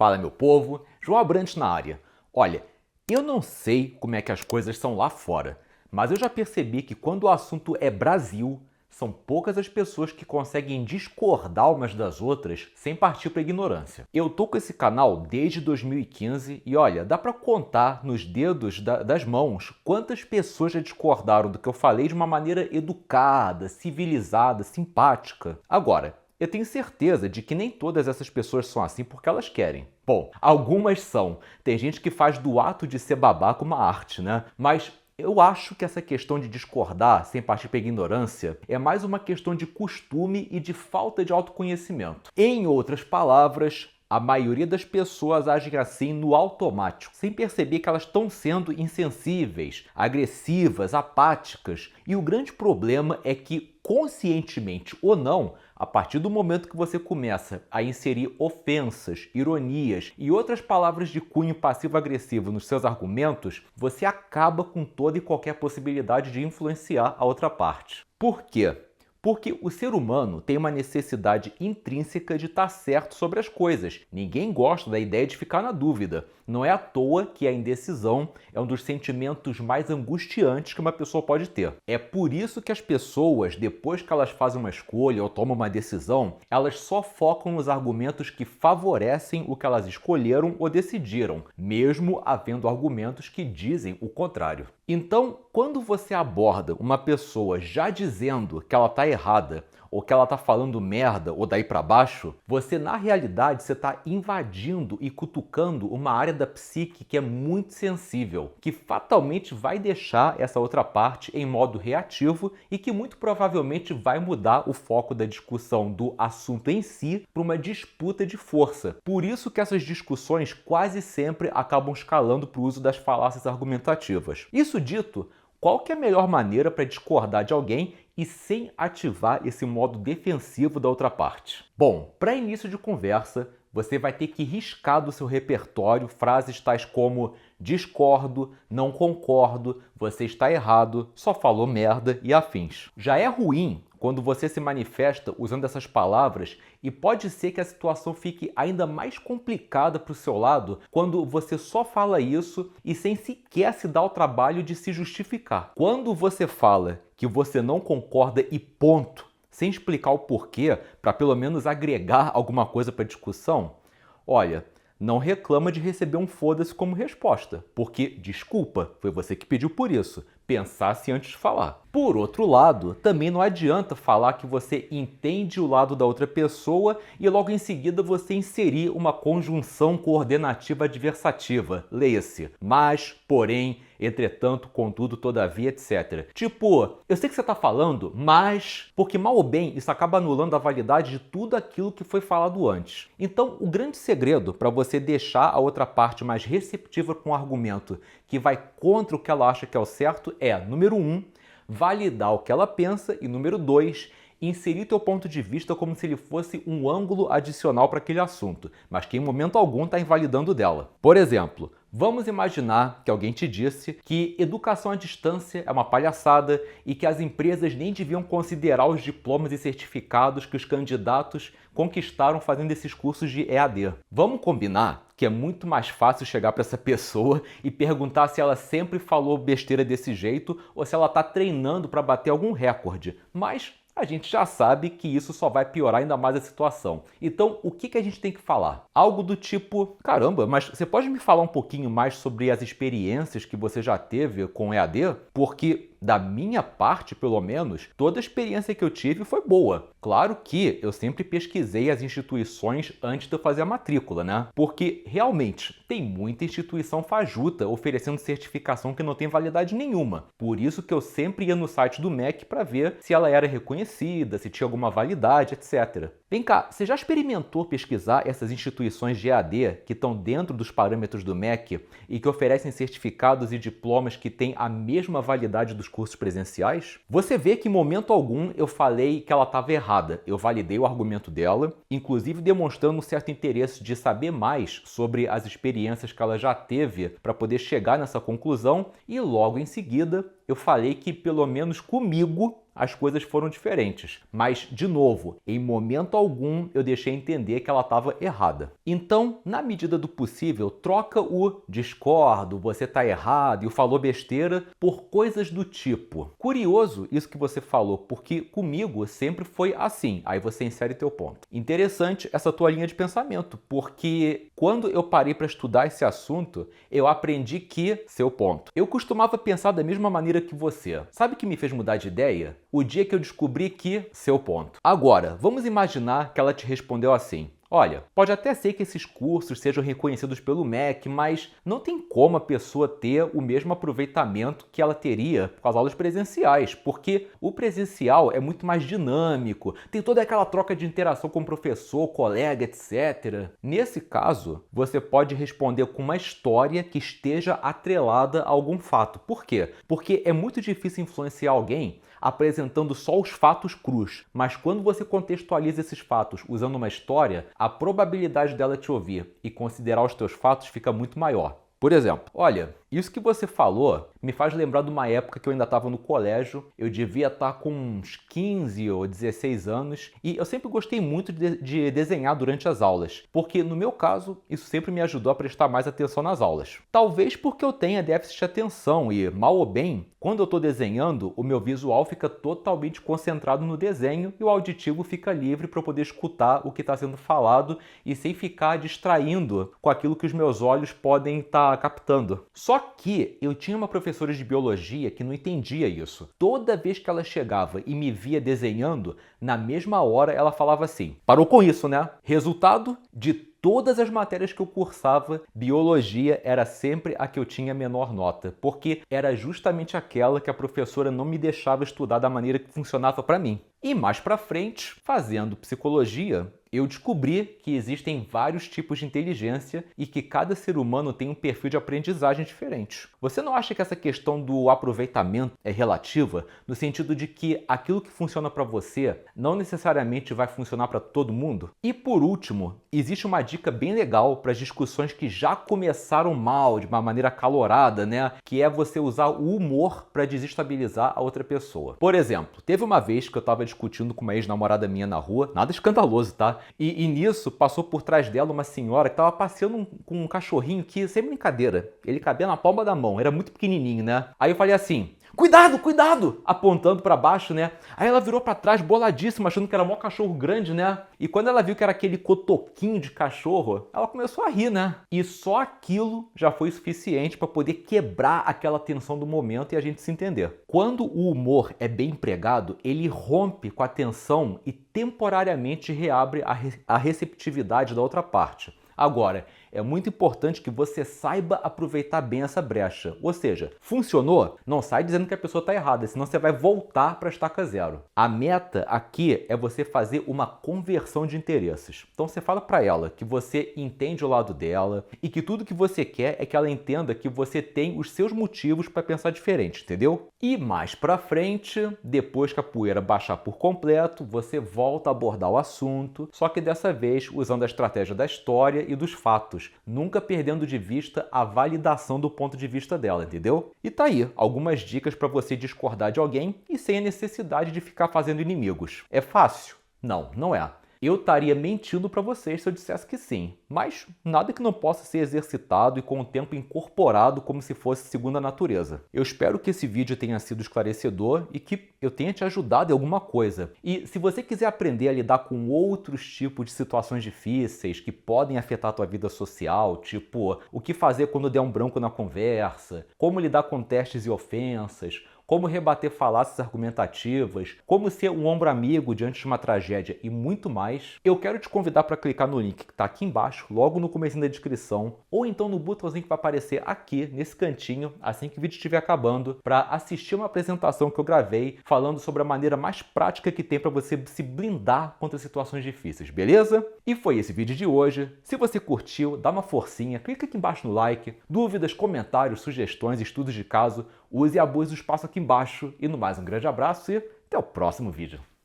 Fala, meu povo, João Abrantes na área. Olha, eu não sei como é que as coisas são lá fora, mas eu já percebi que quando o assunto é Brasil, são poucas as pessoas que conseguem discordar umas das outras sem partir para a ignorância. Eu tô com esse canal desde 2015 e olha, dá para contar nos dedos das mãos quantas pessoas já discordaram do que eu falei de uma maneira educada, civilizada, simpática. Agora, eu tenho certeza de que nem todas essas pessoas são assim porque elas querem. Bom, algumas são. Tem gente que faz do ato de ser babaca uma arte, né? Mas eu acho que essa questão de discordar sem partir para a ignorância é mais uma questão de costume e de falta de autoconhecimento. Em outras palavras, a maioria das pessoas agem assim no automático, sem perceber que elas estão sendo insensíveis, agressivas, apáticas. E o grande problema é que, conscientemente ou não, a partir do momento que você começa a inserir ofensas, ironias e outras palavras de cunho passivo-agressivo nos seus argumentos, você acaba com toda e qualquer possibilidade de influenciar a outra parte. Por quê? Porque o ser humano tem uma necessidade intrínseca de estar certo sobre as coisas. Ninguém gosta da ideia de ficar na dúvida. Não é à toa que a indecisão é um dos sentimentos mais angustiantes que uma pessoa pode ter. É por isso que as pessoas, depois que elas fazem uma escolha ou tomam uma decisão, elas só focam nos argumentos que favorecem o que elas escolheram ou decidiram, mesmo havendo argumentos que dizem o contrário. Então, quando você aborda uma pessoa já dizendo que ela está errada, ou que ela está falando merda, ou daí para baixo, você na realidade você está invadindo e cutucando uma área da psique que é muito sensível, que fatalmente vai deixar essa outra parte em modo reativo e que muito provavelmente vai mudar o foco da discussão do assunto em si para uma disputa de força. Por isso que essas discussões quase sempre acabam escalando para o uso das falácias argumentativas. Isso dito, qual que é a melhor maneira para discordar de alguém e sem ativar esse modo defensivo da outra parte? Bom, para início de conversa, você vai ter que riscar do seu repertório frases tais como discordo, não concordo, você está errado, só falou merda e afins. Já é ruim quando você se manifesta usando essas palavras e pode ser que a situação fique ainda mais complicada para o seu lado quando você só fala isso e sem sequer se dar o trabalho de se justificar. Quando você fala que você não concorda e ponto, sem explicar o porquê, para pelo menos agregar alguma coisa para a discussão, olha, não reclama de receber um foda-se como resposta, porque, desculpa, foi você que pediu por isso. Pensasse antes de falar. Por outro lado, também não adianta falar que você entende o lado da outra pessoa e logo em seguida você inserir uma conjunção coordenativa adversativa. Leia-se: mas, porém, entretanto, contudo, todavia, etc. Tipo, eu sei que você está falando, mas... Porque mal ou bem, isso acaba anulando a validade de tudo aquilo que foi falado antes. Então, o grande segredo para você deixar a outra parte mais receptiva com um argumento que vai contra o que ela acha que é o certo é, número 1, validar o que ela pensa e, número 2, inserir teu ponto de vista como se ele fosse um ângulo adicional para aquele assunto, mas que em momento algum está invalidando dela. Por exemplo, vamos imaginar que alguém te disse que educação à distância é uma palhaçada e que as empresas nem deviam considerar os diplomas e certificados que os candidatos conquistaram fazendo esses cursos de EAD. Vamos combinar que é muito mais fácil chegar para essa pessoa e perguntar se ela sempre falou besteira desse jeito ou se ela está treinando para bater algum recorde. Mas a gente já sabe que isso só vai piorar ainda mais a situação. Então, o que a gente tem que falar? Algo do tipo, caramba, mas você pode me falar um pouquinho mais sobre as experiências que você já teve com EAD? Porque, da minha parte, pelo menos, toda a experiência que eu tive foi boa. Claro que eu sempre pesquisei as instituições antes de eu fazer a matrícula, né? Porque, realmente, tem muita instituição fajuta oferecendo certificação que não tem validade nenhuma. Por isso que eu sempre ia no site do MEC para ver se ela era reconhecida, se tinha alguma validade, etc. Vem cá, você já experimentou pesquisar essas instituições de EAD que estão dentro dos parâmetros do MEC e que oferecem certificados e diplomas que têm a mesma validade dos cursos presenciais? Você vê que em momento algum eu falei que ela estava errada. Eu validei o argumento dela, inclusive demonstrando um certo interesse de saber mais sobre as experiências que ela já teve para poder chegar nessa conclusão e logo em seguida eu falei que pelo menos comigo as coisas foram diferentes. Mas, de novo, em momento algum eu deixei entender que ela estava errada. Então, na medida do possível, troca o discordo, você tá errado e o falou besteira por coisas do tipo. Curioso isso que você falou, porque comigo sempre foi assim. Aí você insere teu ponto. Interessante essa tua linha de pensamento, porque quando eu parei para estudar esse assunto, eu aprendi que, seu ponto, eu costumava pensar da mesma maneira que você. Sabe o que me fez mudar de ideia? O dia que eu descobri que, seu ponto. Agora, vamos imaginar que ela te respondeu assim: olha, pode até ser que esses cursos sejam reconhecidos pelo MEC, mas não tem como a pessoa ter o mesmo aproveitamento que ela teria com as aulas presenciais, porque o presencial é muito mais dinâmico, tem toda aquela troca de interação com o professor, colega, etc. Nesse caso, você pode responder com uma história que esteja atrelada a algum fato. Por quê? Porque é muito difícil influenciar alguém apresentando só os fatos crus, mas quando você contextualiza esses fatos usando uma história, a probabilidade dela te ouvir e considerar os teus fatos fica muito maior. Por exemplo, olha, isso que você falou me faz lembrar de uma época que eu ainda estava no colégio, eu devia estar com uns 15 ou 16 anos e eu sempre gostei muito de desenhar durante as aulas, porque no meu caso isso sempre me ajudou a prestar mais atenção nas aulas. Talvez porque eu tenha déficit de atenção e, mal ou bem, quando eu estou desenhando, o meu visual fica totalmente concentrado no desenho e o auditivo fica livre para eu poder escutar o que está sendo falado e sem ficar distraindo com aquilo que os meus olhos podem estar captando. Só que eu tinha uma professora de biologia que não entendia isso. Toda vez que ela chegava e me via desenhando, na mesma hora ela falava assim: parou com isso, né? Resultado de todas as matérias que eu cursava, biologia era sempre a que eu tinha menor nota, porque era justamente aquela que a professora não me deixava estudar da maneira que funcionava para mim. E mais para frente, fazendo psicologia, eu descobri que existem vários tipos de inteligência e que cada ser humano tem um perfil de aprendizagem diferente. Você não acha que essa questão do aproveitamento é relativa, no sentido de que aquilo que funciona para você não necessariamente vai funcionar para todo mundo? E por último, existe uma dica bem legal para as discussões que já começaram mal, de uma maneira acalorada, né? Que é você usar o humor para desestabilizar a outra pessoa. Por exemplo, teve uma vez que eu estava discutindo com uma ex-namorada minha na rua, nada escandaloso, tá? E nisso passou por trás dela uma senhora que estava passeando com um cachorrinho que, sem brincadeira, ele cabia na palma da mão, era muito pequenininho, né? Aí eu falei assim: cuidado, cuidado! Apontando pra baixo, né? Aí ela virou pra trás, boladíssima, achando que era mó cachorro grande, né? E quando ela viu que era aquele cotoquinho de cachorro, ela começou a rir, né? E só aquilo já foi suficiente pra poder quebrar aquela tensão do momento e a gente se entender. Quando o humor é bem empregado, ele rompe com a tensão e temporariamente reabre a receptividade da outra parte. Agora, é muito importante que você saiba aproveitar bem essa brecha. Ou seja, funcionou? Não sai dizendo que a pessoa está errada, senão você vai voltar para a estaca zero. A meta aqui é você fazer uma conversão de interesses. Então você fala para ela que você entende o lado dela e que tudo que você quer é que ela entenda que você tem os seus motivos para pensar diferente, entendeu? E mais para frente, depois que a poeira baixar por completo, você volta a abordar o assunto, só que dessa vez usando a estratégia da história e dos fatos, nunca perdendo de vista a validação do ponto de vista dela, entendeu? E tá aí, algumas dicas para você discordar de alguém e sem a necessidade de ficar fazendo inimigos. É fácil? Não, não é. Eu estaria mentindo para vocês se eu dissesse que sim, mas nada que não possa ser exercitado e com o tempo incorporado como se fosse segunda natureza. Eu espero que esse vídeo tenha sido esclarecedor e que eu tenha te ajudado em alguma coisa. E se você quiser aprender a lidar com outros tipos de situações difíceis que podem afetar a tua vida social, tipo o que fazer quando der um branco na conversa, como lidar com testes e ofensas, como rebater falácias argumentativas, como ser um ombro amigo diante de uma tragédia e muito mais, eu quero te convidar para clicar no link que está aqui embaixo, logo no comecinho da descrição, ou então no botãozinho que vai aparecer aqui, nesse cantinho, assim que o vídeo estiver acabando, para assistir uma apresentação que eu gravei falando sobre a maneira mais prática que tem para você se blindar contra situações difíceis, beleza? E foi esse vídeo de hoje. Se você curtiu, dá uma forcinha, clica aqui embaixo no like, dúvidas, comentários, sugestões, estudos de caso, use e abuse do espaço aqui embaixo. E no mais, um grande abraço e até o próximo vídeo.